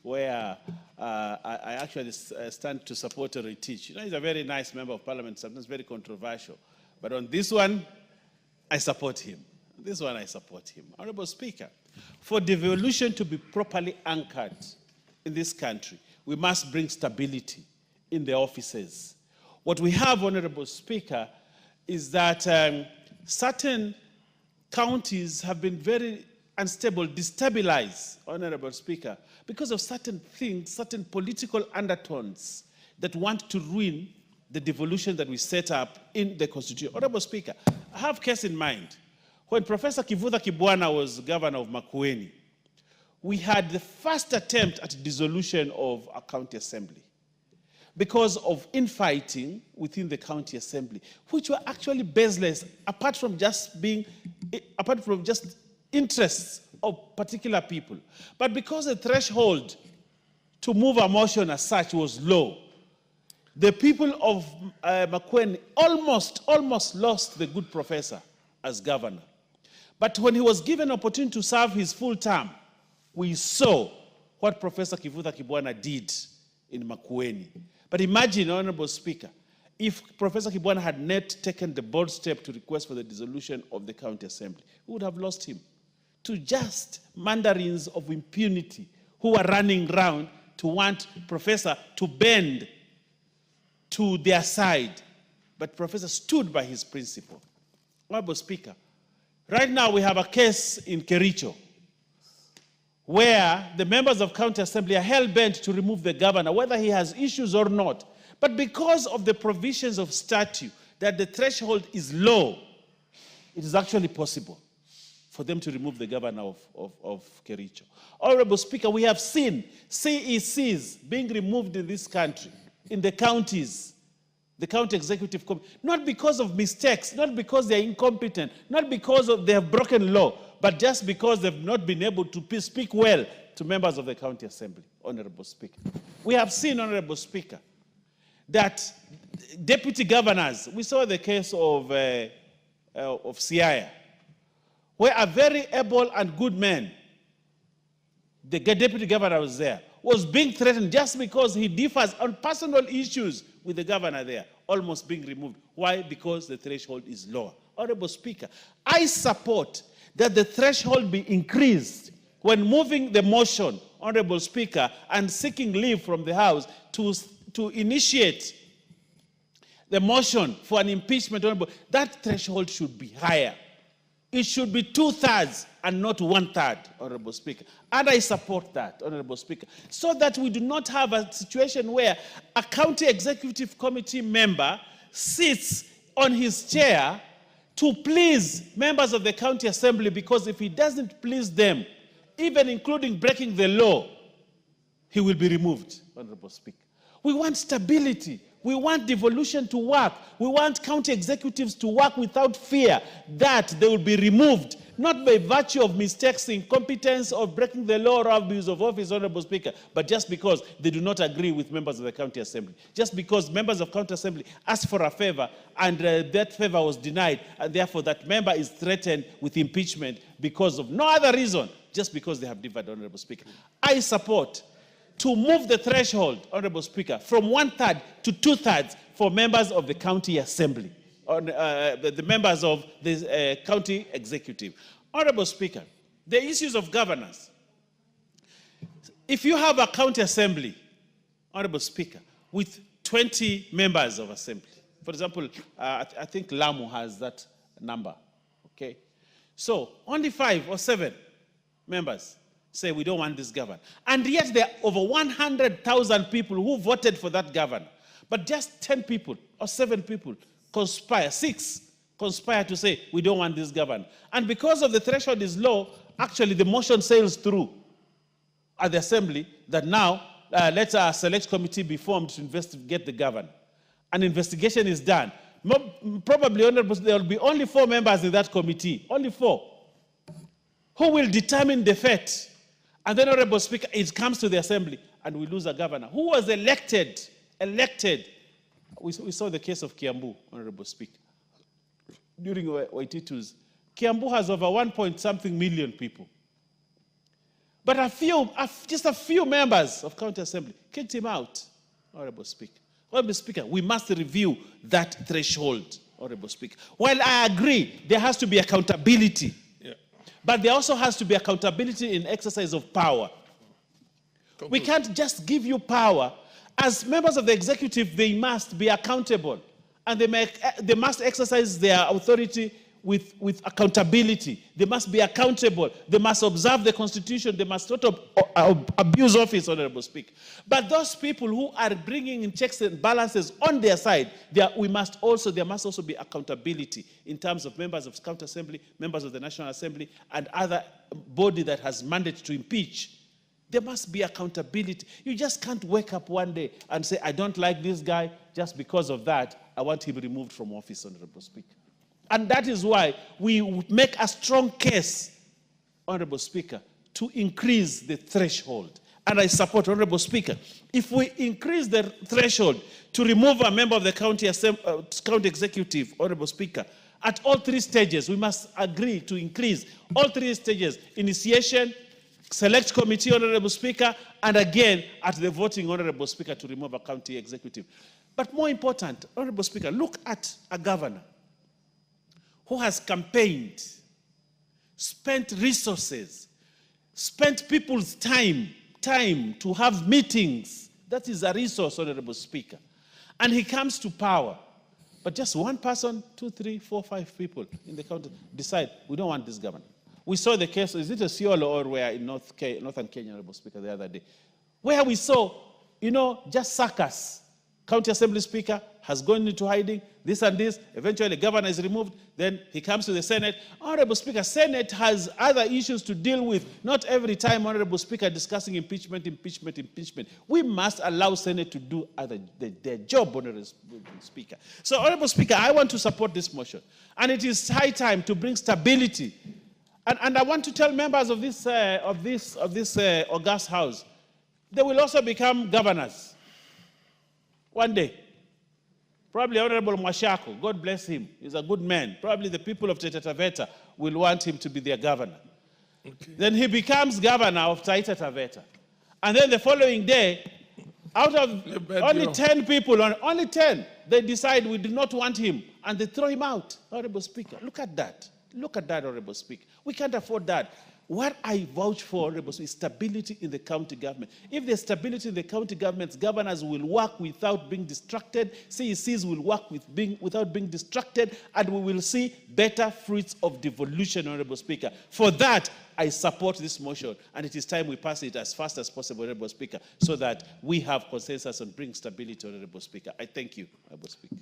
where I actually stand to support or teach. You know, he's a very nice member of parliament, sometimes very controversial. But on this one, I support him. This one, I support him. Honorable Speaker, for devolution to be properly anchored in this country, we must bring stability in the offices. What we have, Honorable Speaker, is that certain counties have been very unstable, destabilized, Honorable Speaker, because of certain things, certain political undertones that want to ruin the devolution that we set up in the Constitution. Honorable Speaker, I have a case in mind. When Professor Kivutha Kibwana was governor of Makwiny, we had the first attempt at dissolution of a county assembly because of infighting within the county assembly, which were actually baseless, apart from just interests of particular people. But because the threshold to move a motion as such was low, the people of Makwiny almost lost the good professor as governor. But when he was given an opportunity to serve his full term, we saw what Professor Kivutha Kibwana did in Makwiny. But imagine, Honorable Speaker, if Professor Kibwana had not taken the bold step to request for the dissolution of the county assembly, we would have lost him to just mandarins of impunity who are running around to want Professor to bend to their side. But Professor stood by his principle. Honorable Speaker, right now we have a case in Kericho where the members of county assembly are hell-bent to remove the governor, whether he has issues or not. But because of the provisions of statute, that the threshold is low, it is actually possible for them to remove the governor of Kericho. Honorable Speaker, we have seen CECs being removed in this country, in the counties, the county executive committee, not because of mistakes, not because they're incompetent, not because they have broken law, but just because they've not been able to speak well to members of the county assembly, Honorable Speaker. We have seen, Honorable Speaker, that deputy governors, we saw the case of Siaya, where a very able and good man, the deputy governor was there, was being threatened just because he differs on personal issues with the governor there, almost being removed. Why? Because the threshold is lower. Honorable Speaker, I support that the threshold be increased when moving the motion, Honorable Speaker, and seeking leave from the House to initiate the motion for an impeachment. Honorable, that threshold should be higher. It should be 2/3 and not 1/3, Honorable Speaker. And I support that, Honorable Speaker, so that we do not have a situation where a county executive committee member sits on his chair to please members of the county assembly, because if he doesn't please them, even including breaking the law, he will be removed, Honorable Speaker. We want stability. We want devolution to work. We want county executives to work without fear that they will be removed, not by virtue of mistakes, incompetence, or breaking the law or abuse of office, Honorable Speaker, but just because they do not agree with members of the county assembly. Just because members of county assembly asked for a favor and that favor was denied, and therefore that member is threatened with impeachment because of no other reason, just because they have differed, Honorable Speaker. I support to move the threshold, Honorable Speaker, from 1/3 to 2/3 for members of the county assembly, the members of the county executive. Honorable Speaker, the issues of governance. If you have a county assembly, Honorable Speaker, with 20 members of assembly, for example, I think Lamu has that number, okay? So only 5 or 7 members say we don't want this governor. And yet there are over 100,000 people who voted for that governor. But just 10 people or 7 people conspire, 6 conspire to say we don't want this governor. And because of the threshold is low, actually the motion sails through at the assembly that now let a select committee be formed to investigate the governor. An investigation is done. Probably, Honorable, there will be only 4 members in that committee, only 4, who will determine the fate. And then, Honorable Speaker, it comes to the assembly and we lose a governor who was elected. We saw the case of Kiambu, Honorable Speaker, during Waititu's. Kiambu has over 1 point something million people. But just a few members of County Assembly kicked him out, Honorable Speaker. Honorable Speaker, we must review that threshold, Honorable Speaker. While I agree there has to be accountability, but there also has to be accountability in exercise of power. Conclude. We can't just give you power. As members of the executive, they must be accountable. And they must exercise their authority with accountability. They must be accountable. They must observe the Constitution. They must not abuse office, Honorable Speaker. But those people who are bringing in checks and balances on their side, there must also be accountability in terms of members of County Assembly, members of the National Assembly, and other body that has mandate to impeach. There must be accountability. You just can't wake up one day and say, I don't like this guy, just because of that, I want him removed from office, Honorable Speaker. And that is why we make a strong case, Honorable Speaker, to increase the threshold. And I support, Honorable Speaker, if we increase the threshold to remove a member of the county executive, Honorable Speaker, at all three stages, we must agree to increase all three stages: initiation, select committee, Honorable Speaker, and again at the voting, Honorable Speaker, to remove a county executive. But more important, Honorable Speaker, look at a governor who has campaigned, spent resources, spent people's time to have meetings. That is a resource, Honorable Speaker. And he comes to power. But just one person, 2, 3, 4, 5 people in the county decide, we don't want this governor. We saw the case, is it a Siolo or where in Northern Kenya, Honorable Speaker, the other day, where we saw, just circus. County Assembly Speaker has gone into hiding, this and this, eventually the governor is removed, then he comes to the Senate. Honorable Speaker, Senate has other issues to deal with. Not every time, Honorable Speaker, discussing impeachment. We must allow Senate to do their job, Honorable Speaker. So, Honorable Speaker, I want to support this motion. And it is high time to bring stability. And I want to tell members of this august house, they will also become governors one day. Probably Honorable Mwashako, God bless him, he's a good man. Probably the people of Taita Taveta will want him to be their governor. Okay. Then he becomes governor of Taita Taveta. And then the following day, out of only 10 people, only 10, they decide we do not want him, and they throw him out. Honorable Speaker, look at that. Look at that, Honorable Speaker. We can't afford that. What I vouch for, Honorable Speaker, is stability in the county government. If there's stability in the county governments, governors will work without being distracted, CECs will work without being distracted, and we will see better fruits of devolution, Honorable Speaker. For that, I support this motion, and it is time we pass it as fast as possible, Honorable Speaker, so that we have consensus on bringing stability, Honorable Speaker. I thank you, Honorable Speaker.